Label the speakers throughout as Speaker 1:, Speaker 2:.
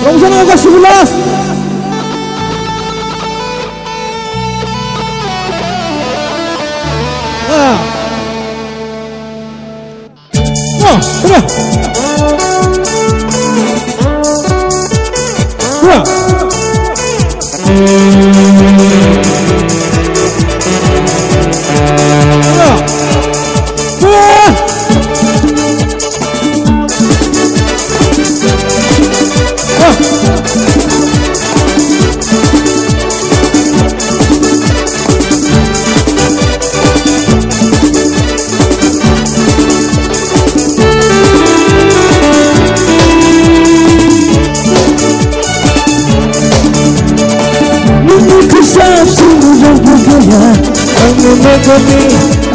Speaker 1: Vamos lá, agora sebelah.
Speaker 2: Kami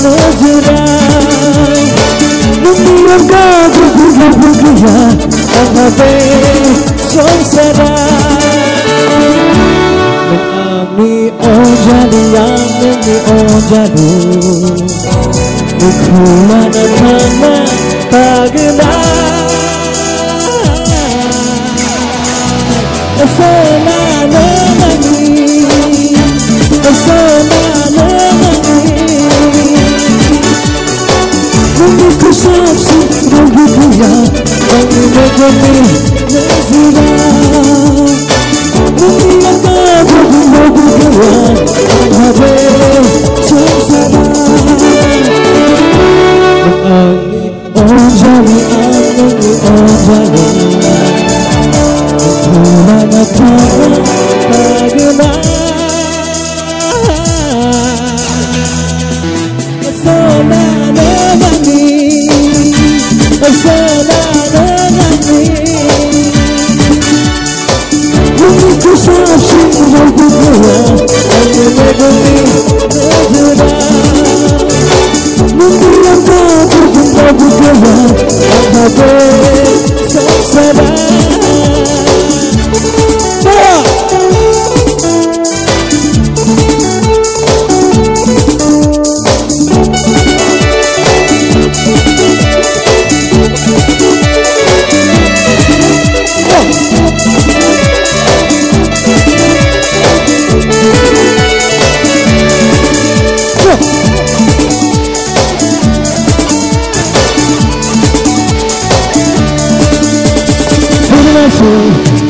Speaker 2: nazar, membiarkan bergaya Anggabe songsara Menami ojali Angami ojalu Ukulana mana pagana Asana namani Asana Ku saksi bergaya Kami nazira Membiarkan bergaya Anggabe songsara Menami ojali Angami ojalu Ukulana mana pagana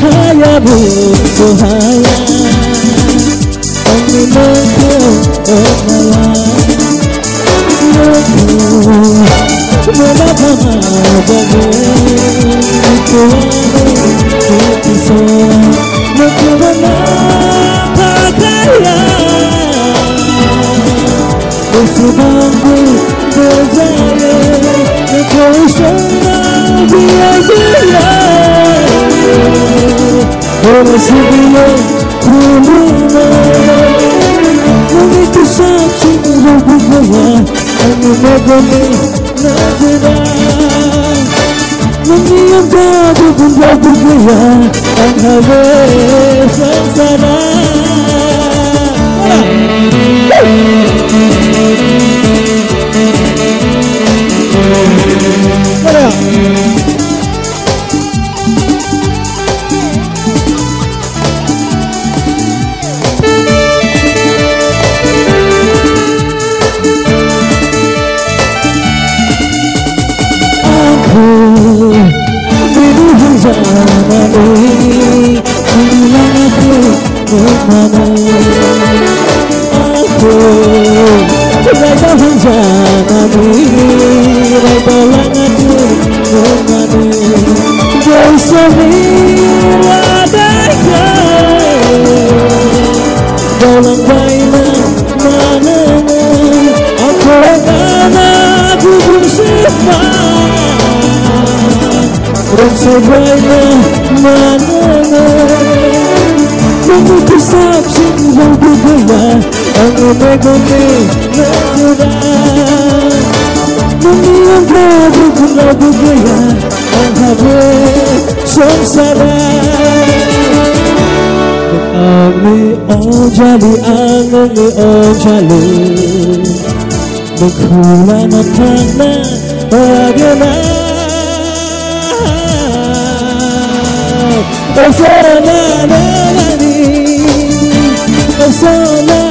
Speaker 2: Haya buhaya Anginaku enala Aku Menapa bagi Kuane Kutisa Mekubana Pakaya Kesubangku Bezaya Kekoisana Biaya Ora seguia rumuna Muito sabe não ganhar Amo megami nazira Nami andado com logo ganhar Anggabe songsara Ojali angami ojalu Mekulana pagana pagana Eu sou na, eu sou na.